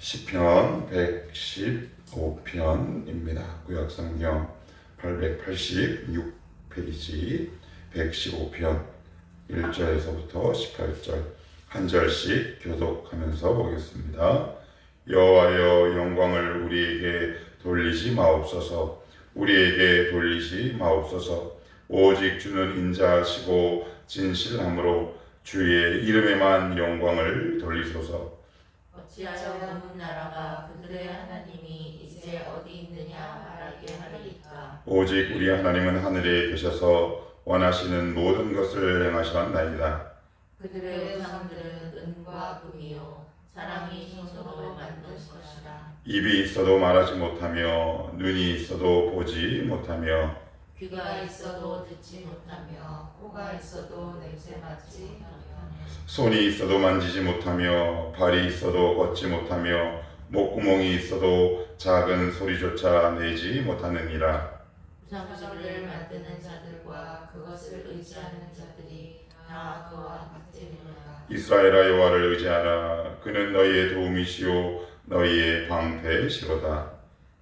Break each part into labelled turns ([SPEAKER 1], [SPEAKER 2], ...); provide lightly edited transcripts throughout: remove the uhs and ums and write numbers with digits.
[SPEAKER 1] 시편 115편입니다. 구약성경 886페이지 115편 1절에서부터 18절 한 절씩 교독하면서 보겠습니다. 여호와여, 영광을 우리에게 돌리지 마옵소서. 우리에게 돌리지 마옵소서. 오직 주는 인자하시고 진실함으로 주의 이름에만 영광을 돌리소서.
[SPEAKER 2] 어찌하여 문 나라가 그들의 하나님이 이제 어디 있느냐 말하게 하리이까.
[SPEAKER 1] 오직 우리 하나님은 하늘에 계셔서 원하시는 모든 것을 행하셨나이다.
[SPEAKER 2] 그들의 우상들은 은과 금이요 사람이 손으로 만든 것이라.
[SPEAKER 1] 입이 있어도 말하지 못하며 눈이 있어도 보지 못하며
[SPEAKER 2] 귀가 있어도 듣지 못하며 코가 있어도 냄새 맡지 못하며
[SPEAKER 1] 손이 있어도 만지지 못하며 발이 있어도 걷지 못하며 목구멍이 있어도 작은 소리조차 내지 못하느니라.
[SPEAKER 2] 우상들을 만드는 자들과 그것을 의지하는 자들이 다 그와 같으리라.
[SPEAKER 1] 이스라엘아, 여호와를 의지하라. 그는 너희의 도움이시오 너희의 방패시로다.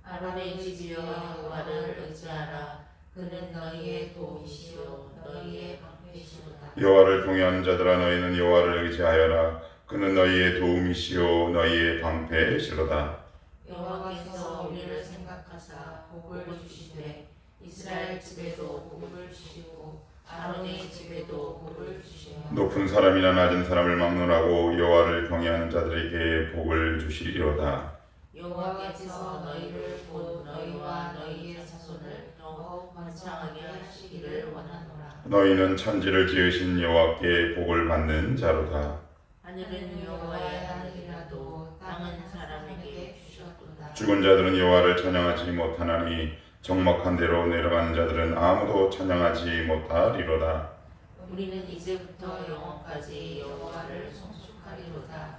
[SPEAKER 2] 아론의 집이여, 여호와를 의지하라. 그는 너희의 도움이시오 너희의 방패시로다.
[SPEAKER 1] 여호와를 경외하는 자들아, 너희는 여호와를 의지하여라. 그는 너희의 도움이시오 너희의 방패시로다.
[SPEAKER 2] 여호와께서 우리를 생각하사 복을 주시되 이스라엘 집에도 복을 주시고 아론의 집에도 복을 주시며
[SPEAKER 1] 높은 사람이나 낮은 사람을 막론하고 여호와를 경외하는 자들에게 복을 주시리로다.
[SPEAKER 2] 여호와께서 너희를 곧 너희와 너희의 자손을 더욱 번창하게 하시기를 원하노라.
[SPEAKER 1] 너희는 천지를 지으신 여호와께 복을 받는 자로다.
[SPEAKER 2] 하늘은 여호와의 하늘이라도 땅은 사람에게 주셨도다.
[SPEAKER 1] 죽은 자들은 여호와를 찬양하지 못하나니 적막한 데로 내려가는 자들은 아무도 찬양하지 못하리로다.
[SPEAKER 2] 우리는 이제부터 영원까지 여호와를 송축하리로다.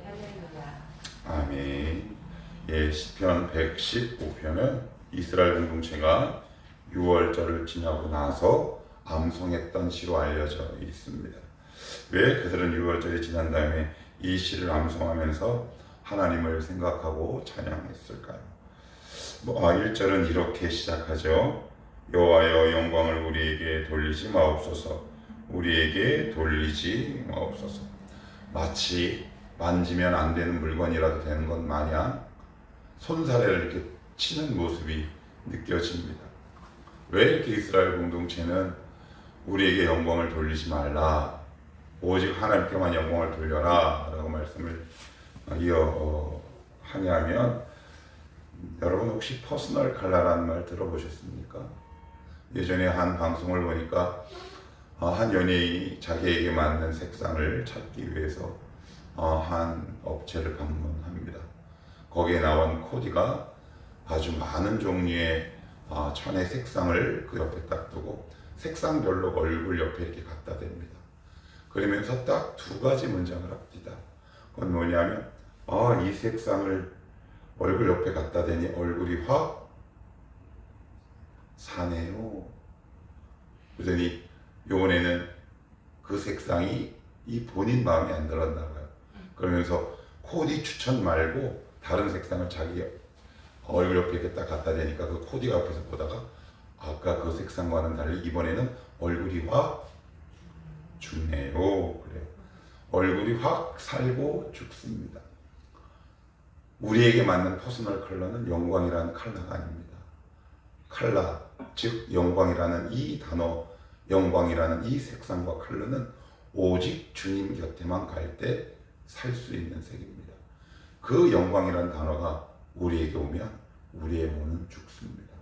[SPEAKER 2] 할렐루야.
[SPEAKER 1] 아멘. 예, 시편 115편은 이스라엘 공동체가 6월절을 지나고 나서 암송했던 시로 알려져 있습니다. 왜 그들은 6월절이 지난 다음에 이 시를 암송하면서 하나님을 생각하고 찬양했을까요? 1절은 이렇게 시작하죠. 여호와여, 영광을 우리에게 돌리지 마옵소서. 우리에게 돌리지 마옵소서. 마치 만지면 안 되는 물건이라도 되는 것 마냥 손사래를 이렇게 치는 모습이 느껴집니다. 왜 이렇게 이스라엘 공동체는 우리에게 영광을 돌리지 말라, 오직 하나님께만 영광을 돌려라 라고 말씀을 하냐면, 여러분 혹시 퍼스널 컬러라는 말 들어보셨습니까? 예전에 한 방송을 보니까 한 연예인이 자기에게 맞는 색상을 찾기 위해서 한 업체를 방문합니다. 거기에 나온 코디가 아주 많은 종류의 천의 색상을 그 옆에 딱 두고 색상별로 얼굴 옆에 이렇게 갖다 댑니다. 그러면서 딱 두 가지 문장을 합니다. 그건 뭐냐면, 이 색상을 얼굴 옆에 갖다 대니 얼굴이 확 사네요. 그러더니 요번에는 그 색상이 이 본인 마음에 안 들었나 봐요. 그러면서 코디 추천 말고 다른 색상을 자기 얼굴 옆에 이렇게 딱 갖다 대니까 그 코디가 옆에서 보다가 아까 그 색상과는 달리 이번에는 얼굴이 확 죽네요. 그래요. 얼굴이 확 살고 죽습니다. 우리에게 맞는 퍼스널 컬러는 영광이라는 컬러가 아닙니다. 컬러, 즉 영광이라는 이 단어, 영광이라는 이 색상과 컬러는 오직 주님 곁에만 갈 때 살 수 있는 색입니다. 그 영광이라는 단어가 우리에게 오면 우리의 몸은 죽습니다.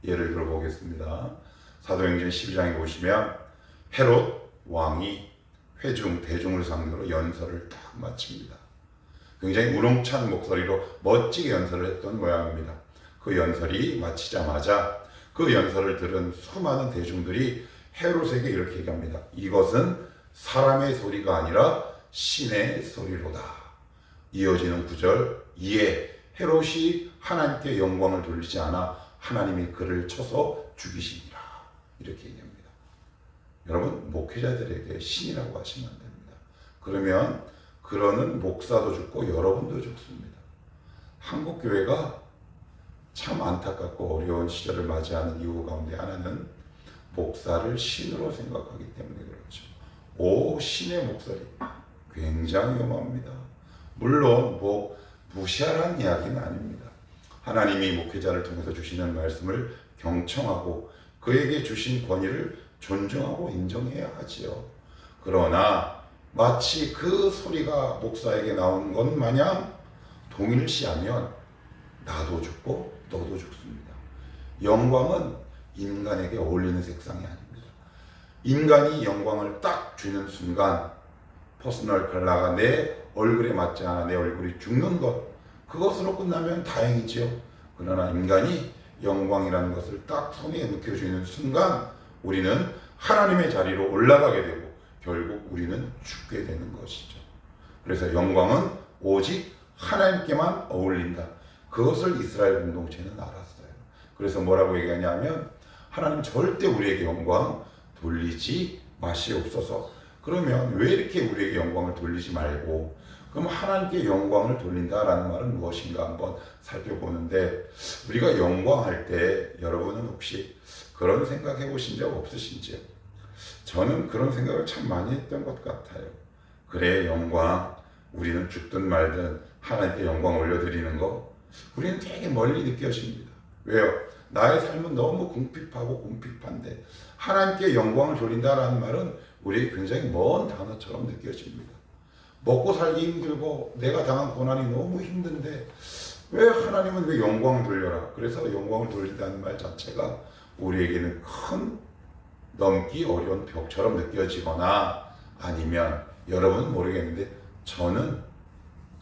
[SPEAKER 1] 예를 들어 보겠습니다. 사도행전 12장에 보시면 헤롯 왕이 대중을 상대로 연설을 딱 마칩니다. 굉장히 우렁찬 목소리로 멋지게 연설을 했던 모양입니다. 그 연설이 마치자마자 그 연설을 들은 수많은 대중들이 헤롯에게 이렇게 얘기합니다. 이것은 사람의 소리가 아니라 신의 소리로다. 이어지는 구절, 이에 헤롯이 하나님께 영광을 돌리지 않아 하나님이 그를 쳐서 죽이시니라. 이렇게 얘기합니다. 여러분, 목회자들에게 신이라고 하시면 안 됩니다. 그러면 그러는 목사도 죽고 여러분도 죽습니다. 한국 교회가 참 안타깝고 어려운 시절을 맞이하는 이유 가운데 하나는 목사를 신으로 생각하기 때문에 그렇죠. 오, 신의 목소리 굉장히 위험합니다. 물론 뭐 무시하라는 이야기는 아닙니다. 하나님이 목회자를 통해서 주시는 말씀을 경청하고 그에게 주신 권위를 존중하고 인정해야 하지요. 그러나 마치 그 소리가 목사에게 나오는 것 마냥 동일시하면 나도 죽고 너도 죽습니다. 영광은 인간에게 어울리는 색상이 아닙니다. 인간이 영광을 딱 주는 순간 퍼스널 컬러가 내 얼굴에 맞지 않아 내 얼굴이 죽는 것, 그것으로 끝나면 다행이지요. 그러나 인간이 영광이라는 것을 딱 손에 느껴주는 순간 우리는 하나님의 자리로 올라가게 되고 결국 우리는 죽게 되는 것이죠. 그래서 영광은 오직 하나님께만 어울린다. 그것을 이스라엘 공동체는 알았어요. 그래서 뭐라고 얘기하냐면 하나님 절대 우리에게 영광 돌리지 마시옵소서. 그러면 왜 이렇게 우리에게 영광을 돌리지 말고 그럼 하나님께 영광을 돌린다라는 말은 무엇인가 한번 살펴보는데, 우리가 영광할 때 여러분은 혹시 그런 생각해 보신 적 없으신지요? 저는 그런 생각을 참 많이 했던 것 같아요. 그래, 영광, 우리는 죽든 말든 하나님께 영광 올려드리는 거 우리는 되게 멀리 느껴집니다. 왜요? 나의 삶은 너무 궁핍하고 궁핍한데 하나님께 영광을 돌린다라는 말은 우리에게 굉장히 먼 단어처럼 느껴집니다. 먹고 살기 힘들고 내가 당한 고난이 너무 힘든데 왜 하나님은 왜 영광을 돌려라? 그래서 영광을 돌린다는 말 자체가 우리에게는 큰 넘기 어려운 벽처럼 느껴지거나 아니면 여러분은 모르겠는데 저는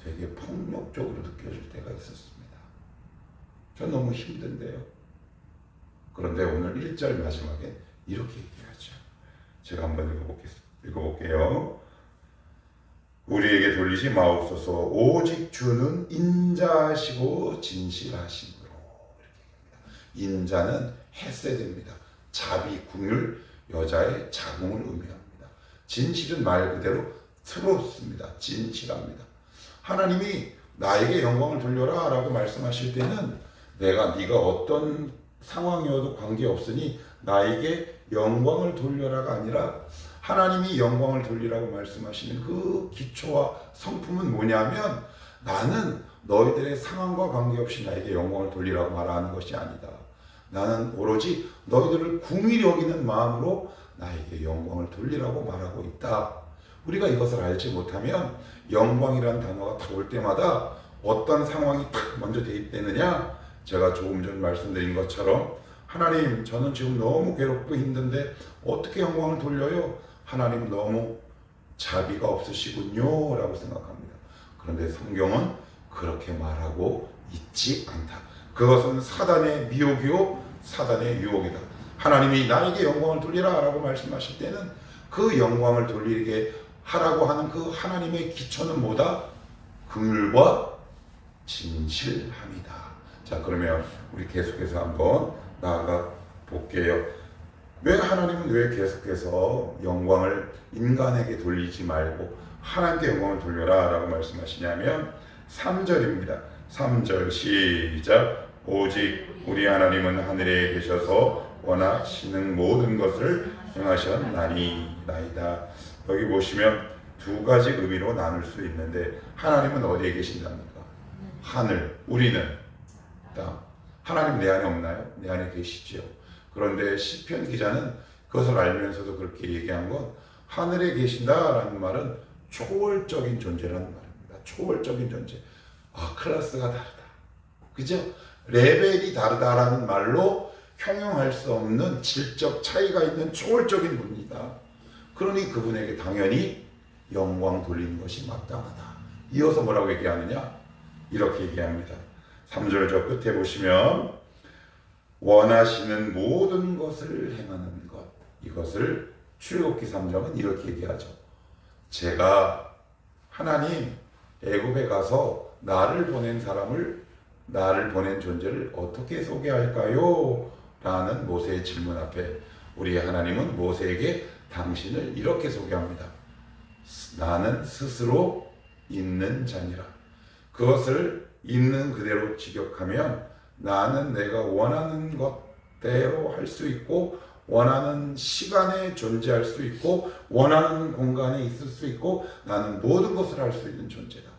[SPEAKER 1] 되게 폭력적으로 느껴질 때가 있었습니다. 전 너무 힘든데요. 그런데 오늘 1절 마지막에 이렇게 얘기하죠. 제가 한번 읽어볼게요. 우리에게 돌리지 마옵소서. 오직 주는 인자하시고 진실하심으로. 이렇게 얘기합니다. 인자는 헤세드입니다. 자비, 긍휼, 여자의 자궁을 의미합니다. 진실은 말 그대로 트루스입니다. 진실합니다. 하나님이 나에게 영광을 돌려라 라고 말씀하실 때는 네가 어떤 상황이어도 관계없으니 나에게 영광을 돌려라가 아니라 하나님이 영광을 돌리라고 말씀하시는 그 기초와 성품은 뭐냐면 나는 너희들의 상황과 관계없이 나에게 영광을 돌리라고 말하는 것이 아니다. 나는 오로지 너희들을 궁히 여기는 마음으로 나에게 영광을 돌리라고 말하고 있다. 우리가 이것을 알지 못하면 영광이라는 단어가 딱 올 때마다 어떤 상황이 딱 먼저 대입되느냐, 제가 조금 전 말씀드린 것처럼 하나님 저는 지금 너무 괴롭고 힘든데 어떻게 영광을 돌려요? 하나님 너무 자비가 없으시군요 라고 생각합니다. 그런데 성경은 그렇게 말하고 있지 않다. 그것은 사단의 미혹이요 사단의 유혹이다. 하나님이 나에게 영광을 돌리라 라고 말씀하실 때는 그 영광을 돌리게 하라고 하는 그 하나님의 기초는 뭐다? 긍휼과 진실함이다. 자, 그러면 우리 계속해서 한번 나아가 볼게요. 왜 하나님은 왜 계속해서 영광을 인간에게 돌리지 말고 하나님께 영광을 돌려라 라고 말씀하시냐면 3절입니다. 3절 시작. 오직 우리 하나님은 하늘에 계셔서 원하시는 모든 것을 행하셨나이다. 여기 보시면 두 가지 의미로 나눌 수 있는데 하나님은 어디에 계신답니까? 하늘, 우리는 땅. 하나님 내 안에 없나요? 내 안에 계시죠. 그런데 시편 기자는 그것을 알면서도 그렇게 얘기한 건 하늘에 계신다라는 말은 초월적인 존재라는 말입니다. 초월적인 존재. 아, 클래스가 다르다. 그죠? 레벨이 다르다라는 말로 형용할 수 없는 질적 차이가 있는 초월적인 분이다. 그러니 그분에게 당연히 영광 돌리는 것이 마땅하다. 이어서 뭐라고 얘기하느냐? 이렇게 얘기합니다. 3절 저 끝에 보시면 원하시는 모든 것을 행하는 것, 이것을 출애굽기 3장은 이렇게 얘기하죠. 제가 하나님 애굽에 가서 나를 보낸 존재를 어떻게 소개할까요? 라는 모세의 질문 앞에 우리 하나님은 모세에게 당신을 이렇게 소개합니다. 나는 스스로 있는 자니라. 그것을 있는 그대로 직역하면 나는 내가 원하는 것대로 할 수 있고 원하는 시간에 존재할 수 있고 원하는 공간에 있을 수 있고 나는 모든 것을 할 수 있는 존재다.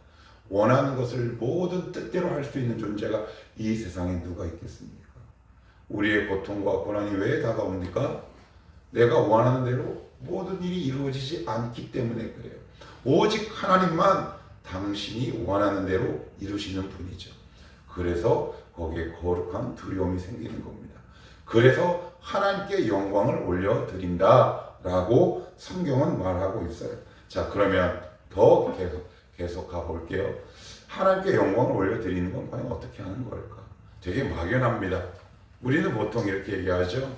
[SPEAKER 1] 원하는 것을 모든 뜻대로 할 수 있는 존재가 이 세상에 누가 있겠습니까? 우리의 고통과 고난이 왜 다가옵니까? 내가 원하는 대로 모든 일이 이루어지지 않기 때문에 그래요. 오직 하나님만 당신이 원하는 대로 이루시는 분이죠. 그래서 거기에 거룩한 두려움이 생기는 겁니다. 그래서 하나님께 영광을 올려드린다라고 성경은 말하고 있어요. 자, 그러면 더 계속 가볼게요. 하나님께 영광을 올려드리는 건 과연 어떻게 하는 걸까? 되게 막연합니다. 우리는 보통 이렇게 얘기하죠.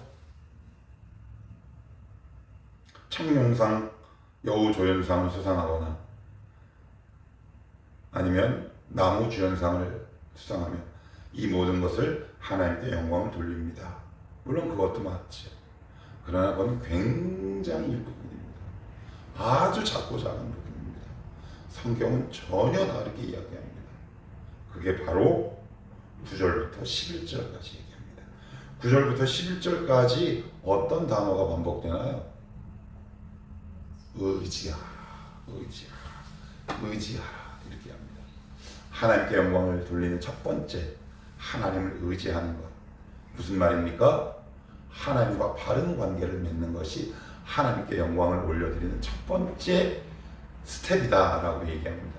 [SPEAKER 1] 청룡상, 여우조연상을 수상하거나 아니면 나무주연상을 수상하면 이 모든 것을 하나님께 영광을 돌립니다. 물론 그것도 맞죠. 그러나 그건 굉장히 일부분입니다. 아주 작고 작은 부분입니다. 성경은 전혀 다르게 이야기합니다. 그게 바로 9절부터 11절까지 얘기합니다. 9절부터 11절까지 어떤 단어가 반복되나요? 의지하라, 의지하라, 의지하라 이렇게 합니다. 하나님께 영광을 돌리는 첫 번째, 하나님을 의지하는 것. 무슨 말입니까? 하나님과 바른 관계를 맺는 것이 하나님께 영광을 올려드리는 첫 번째 스텝이다라고 얘기합니다.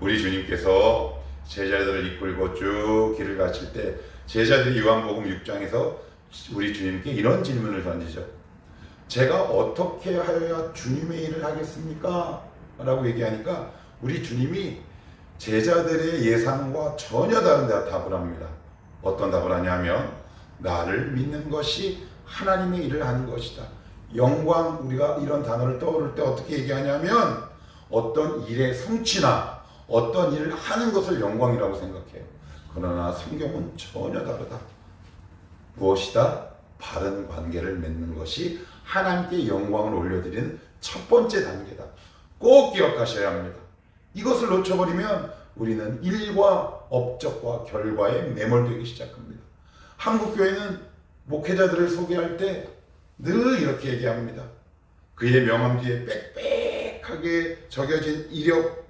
[SPEAKER 1] 우리 주님께서 제자들을 이끌고 쭉 길을 가실 때 제자들이 요한복음 6장에서 우리 주님께 이런 질문을 던지죠. 제가 어떻게 하여야 주님의 일을 하겠습니까? 라고 얘기하니까 우리 주님이 제자들의 예상과 전혀 다른 답을 합니다. 어떤 답을 하냐면 나를 믿는 것이 하나님의 일을 하는 것이다. 영광, 우리가 이런 단어를 떠오를 때 어떻게 얘기하냐면 어떤 일의 성취나 어떤 일을 하는 것을 영광이라고 생각해요. 그러나 성경은 전혀 다르다. 무엇이다? 바른 관계를 맺는 것이 하나님께 영광을 올려드리는 첫 번째 단계다. 꼭 기억하셔야 합니다. 이것을 놓쳐버리면 우리는 일과 업적과 결과에 매몰되기 시작합니다. 한국교회는 목회자들을 소개할 때 늘 이렇게 얘기합니다. 그의 명함 뒤에 빽빽하게 적혀진 이력,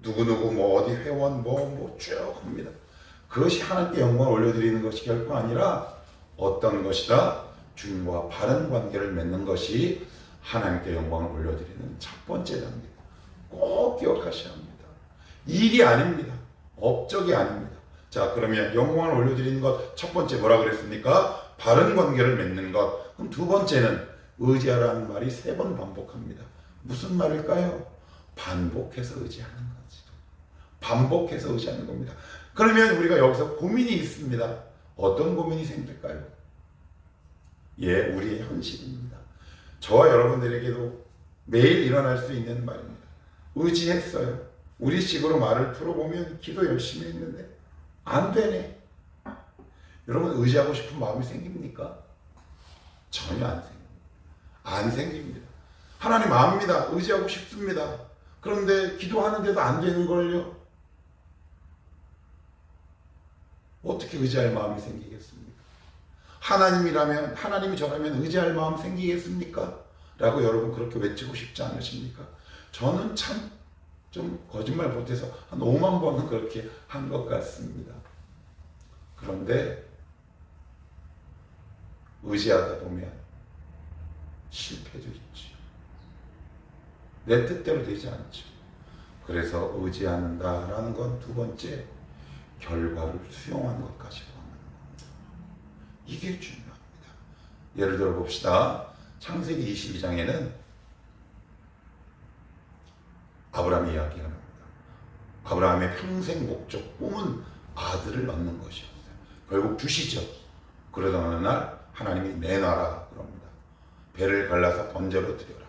[SPEAKER 1] 누구누구 뭐 어디 회원 뭐 쭉 합니다. 그것이 하나님께 영광을 올려드리는 것이 결코 아니라 어떤 것이다? 주님과 바른 관계를 맺는 것이 하나님께 영광을 올려드리는 첫 번째 단계. 꼭 기억하셔야 합니다. 일이 아닙니다. 업적이 아닙니다. 자, 그러면 영광을 올려드리는 것 첫 번째 뭐라 그랬습니까? 바른 관계를 맺는 것. 그럼 두 번째는 의지하라는 말이 3번 반복합니다. 무슨 말일까요? 반복해서 의지하는 거지. 반복해서 의지하는 겁니다. 그러면 우리가 여기서 고민이 있습니다. 어떤 고민이 생길까요? 예, 우리의 현실입니다. 저와 여러분들에게도 매일 일어날 수 있는 말입니다. 의지했어요. 우리식으로 말을 풀어보면 기도 열심히 했는데 안 되네. 여러분 의지하고 싶은 마음이 생깁니까? 전혀 안 생깁니다. 안 생깁니다. 하나님 압니다. 의지하고 싶습니다. 그런데 기도하는데도 안 되는걸요. 어떻게 의지할 마음이 생기겠습니까? 하나님이라면, 하나님이 저라면 의지할 마음 생기겠습니까? 라고 여러분 그렇게 외치고 싶지 않으십니까? 저는 참 좀 거짓말 못해서 한 5만 번은 그렇게 한 것 같습니다. 그런데 의지하다 보면 실패도 있죠. 내 뜻대로 되지 않죠. 그래서 의지한다라는 건 두 번째, 결과를 수용하는 것까지 포함하는 겁니다. 이게 중요합니다. 예를 들어 봅시다. 창세기 22장에는 아브라함이 이야기가 나옵니다. 아브라함의 평생 목적, 꿈은 아들을 낳는 것이었어요. 결국 주시죠. 그러다 어느 날 하나님이 내놔라 그럽니다. 배를 갈라서 번제로 드려라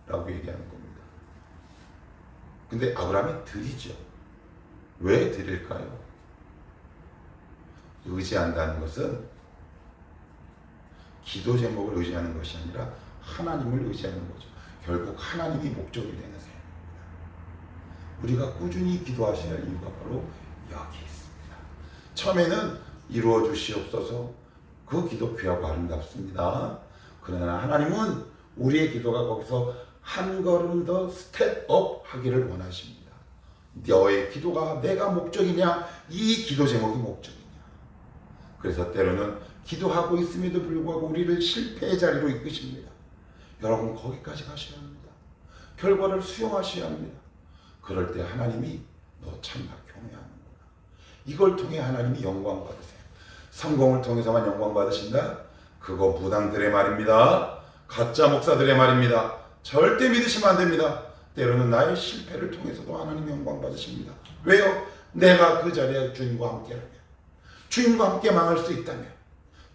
[SPEAKER 1] 라고 얘기하는 겁니다. 근데 아브라함이 드리죠. 왜 드릴까요? 의지한다는 것은 기도 제목을 의지하는 것이 아니라 하나님을 의지하는 거죠. 결국 하나님이 목적이 되는 삶입니다. 우리가 꾸준히 기도하셔야 할 이유가 바로 여기 있습니다. 처음에는 이루어 주시옵소서. 그 기도 귀하고 아름답습니다. 그러나 하나님은 우리의 기도가 거기서 한 걸음 더 스텝업 하기를 원하십니다. 너의 기도가 내가 목적이냐, 이 기도 제목이 목적이냐. 그래서 때로는 기도하고 있음에도 불구하고 우리를 실패의 자리로 이끄십니다. 여러분, 거기까지 가셔야 합니다. 결과를 수용하셔야 합니다. 그럴 때 하나님이 너 참나 경외하는구나, 이걸 통해 하나님이 영광 받으세요. 성공을 통해서만 영광 받으신다? 그거 무당들의 말입니다. 가짜 목사들의 말입니다. 절대 믿으시면 안 됩니다. 때로는 나의 실패를 통해서도 하나님 영광 받으십니다. 왜요? 내가 그 자리에 주님과 함께라면, 주님과 함께 망할 수 있다면,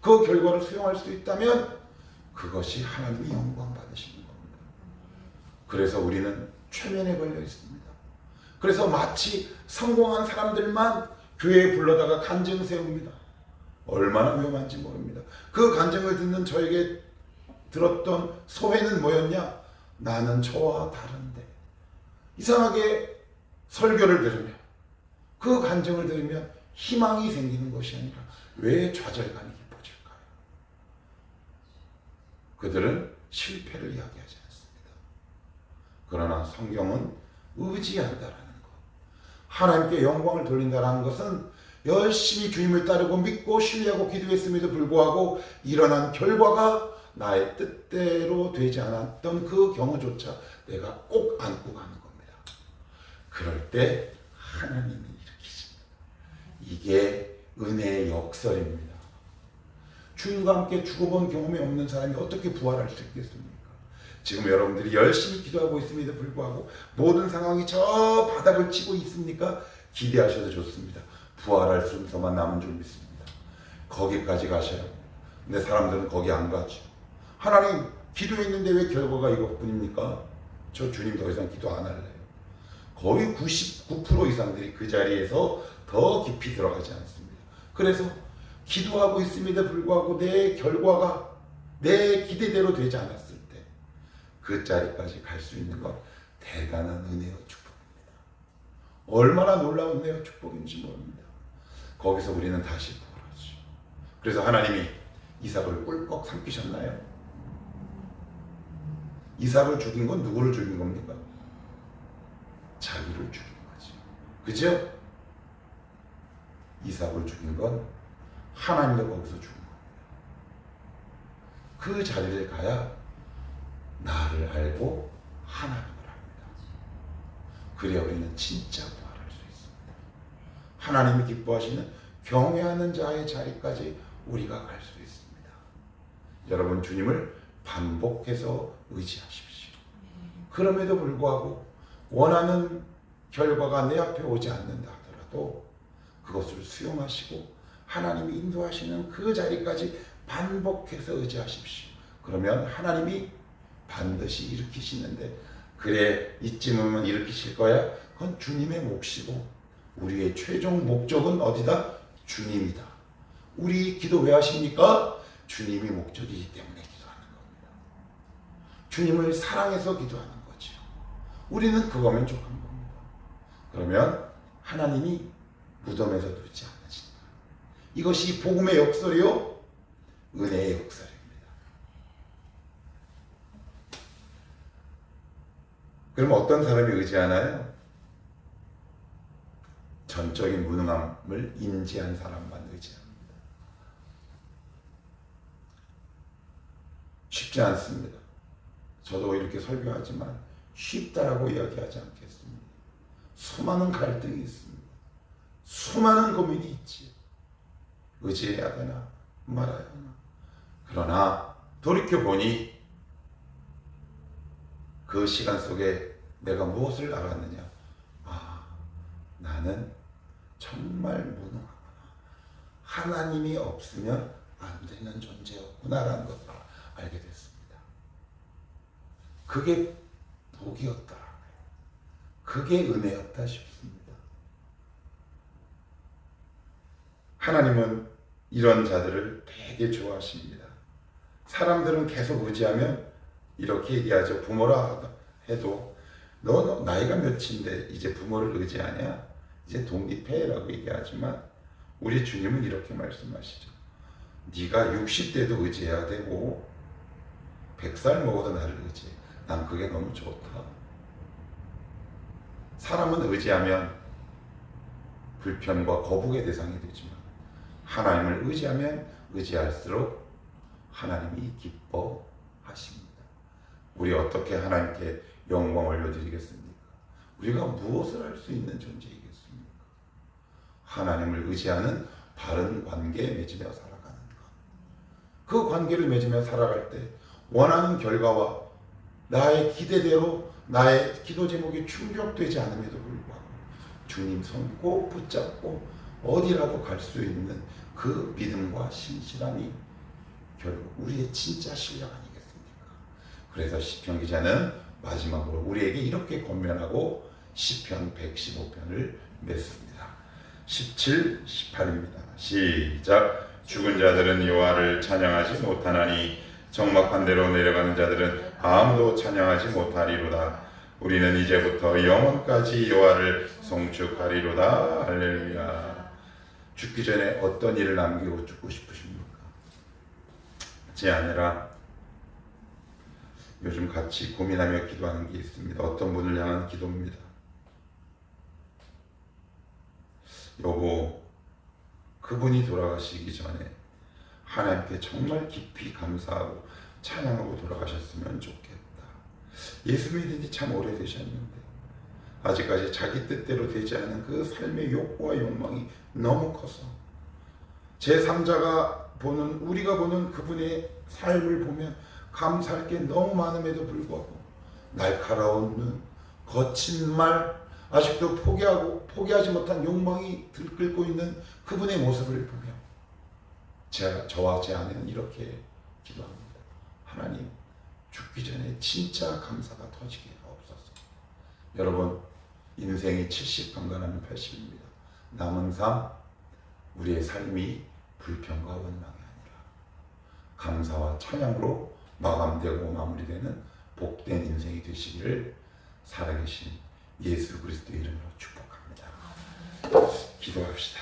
[SPEAKER 1] 그 결과를 수용할 수 있다면 그것이 하나님이 영광 받으시는 겁니다. 그래서 우리는 최면에 걸려 있습니다. 그래서 마치 성공한 사람들만 교회에 불러다가 간증 세웁니다. 얼마나 위험한지 모릅니다. 그 간증을 듣는 저에게 들었던 소회는 뭐였냐? 나는 저와 다른데. 이상하게 설교를 들으면, 그 간증을 들으면 희망이 생기는 것이 아니라 왜 좌절감이 깊어질까요? 그들은 실패를 이야기하지 않습니다. 그러나 성경은 의지한다라는 것, 하나님께 영광을 돌린다라는 것은 열심히 주님을 따르고 믿고 신뢰하고 기도했음에도 불구하고 일어난 결과가 나의 뜻대로 되지 않았던 그 경우조차 내가 꼭 안고 가는 겁니다. 그럴 때 하나님이 일으키십니다. 이게 은혜의 역설입니다. 주님과 함께 죽어본 경험이 없는 사람이 어떻게 부활할 수 있겠습니까? 지금 여러분들이 열심히 기도하고 있음에도 불구하고 모든 상황이 저 바닥을 치고 있습니까? 기대하셔도 좋습니다. 부활할 순서만 남은 줄 믿습니다. 거기까지 가셔야 합니다. 근데 사람들은 거기 안 가죠. 하나님, 기도했는데 왜 결과가 이것뿐입니까? 저 주님 더 이상 기도 안 할래요. 거의 99% 이상들이 그 자리에서 더 깊이 들어가지 않습니다. 그래서 기도하고 있음에도 불구하고 내 결과가 내 기대대로 되지 않았을 때 그 자리까지 갈 수 있는 건 대단한 은혜와 축복입니다. 얼마나 놀라운 은혜와 축복인지 모릅니다. 거기서 우리는 다시 부활하죠. 그래서 하나님이 이삭을 꿀꺽 삼키셨나요? 이삭을 죽인 건 누구를 죽인 겁니까? 자기를 죽인 거지. 그죠? 이삭을 죽인 건 하나님도 거기서 죽인 겁니다. 그 자리를 가야 나를 알고 하나님을 합니다. 그래야 우리는 진짜 부활할 수 있습니다. 하나님이 기뻐하시는 경외하는 자의 자리까지 우리가 갈 수 있습니다. 여러분, 주님을 반복해서 의지하십시오. 그럼에도 불구하고 원하는 결과가 내 앞에 오지 않는다 하더라도 그것을 수용하시고 하나님이 인도하시는 그 자리까지 반복해서 의지하십시오. 그러면 하나님이 반드시 일으키시는데, 그래 이쯤이면 일으키실 거야? 그건 주님의 몫이고 우리의 최종 목적은 어디다? 주님이다. 우리 기도 왜 하십니까? 주님이 목적이기 때문에 기도하는 겁니다. 주님을 사랑해서 기도하는 거죠. 우리는 그거면 족한 겁니다. 그러면 하나님이 무덤에서 두지 않으신다. 이것이 복음의 역설이요, 은혜의 역설입니다. 그럼 어떤 사람이 의지하나요? 전적인 무능함을 인지한 사람만 의지합니다. 쉽지 않습니다. 저도 이렇게 설교하지만 쉽다라고 이야기하지 않겠습니다. 수많은 갈등이 있습니다. 수많은 고민이 있지. 의지해야 되나 말아야 하나. 그러나 돌이켜보니 그 시간 속에 내가 무엇을 알았느냐? 나는 정말 무능하구나. 하나님이 없으면 안 되는 존재였구나라는 것을 알게 됐습니다. 그게 복이었더라고요. 그게 은혜였다 싶습니다. 하나님은 이런 자들을 되게 좋아하십니다. 사람들은 계속 의지하면 이렇게 얘기하죠. 부모라 해도 너 나이가 몇인데 이제 부모를 의지하냐? 이제 독립해라고 얘기하지만 우리 주님은 이렇게 말씀하시죠. 네가 60대도 의지해야 되고 100살 먹어도 나를 의지해. 난 그게 너무 좋다. 사람은 의지하면 불편과 거북의 대상이 되지만 하나님을 의지하면 의지할수록 하나님이 기뻐하십니다. 우리 어떻게 하나님께 영광을 올려드리겠습니까? 우리가 무엇을 할 수 있는 존재이겠습니까? 하나님을 의지하는 바른 관계에 맺으며 살아가는 것. 그 관계를 맺으며 살아갈 때 원하는 결과와 나의 기대대로 나의 기도 제목이 충족되지 않음에도 불구하고 주님 손 꼭 붙잡고 어디라도 갈 수 있는 그 믿음과 신실함이 결국 우리의 진짜 실력 아니겠습니까? 그래서 시편 기자는 마지막으로 우리에게 이렇게 권면하고 시편 115편을 맺습니다. 17, 18입니다. 시작. 죽은 자들은 여호와를 찬양하지 못하나니 적막한 데로 내려가는 자들은 아무도 찬양하지 못하리로다. 우리는 이제부터 영원까지 여호와를 송축하리로다. 할렐루야. 죽기 전에 어떤 일을 남기고 죽고 싶으십니까? 제 아내랑 요즘 같이 고민하며 기도하는 게 있습니다. 어떤 분을 향한 기도입니다. 여보, 그분이 돌아가시기 전에 하나님께 정말 깊이 감사하고 찬양하고 돌아가셨으면 좋겠다. 예수 믿은 지 참 오래되셨는데 아직까지 자기 뜻대로 되지 않은 그 삶의 욕구와 욕망이 너무 커서 제3자가 보는, 우리가 보는 그분의 삶을 보면 감사할 게 너무 많음에도 불구하고 날카로운 눈, 거친 말, 아직도 포기하지 못한 욕망이 들끓고 있는 그분의 모습을 보며 저와 제 아내는 이렇게 기도합니다. 하나님, 죽기 전에 진짜 감사가 터지게 하옵소서. 여러분, 인생이 70 건강하면 80입니다. 남은 삶, 우리의 삶이 불평과 원망이 아니라 감사와 찬양으로 마감되고 마무리되는 복된 인생이 되시기를 살아계신 예수 그리스도의 이름으로 축복합니다. 기도합시다.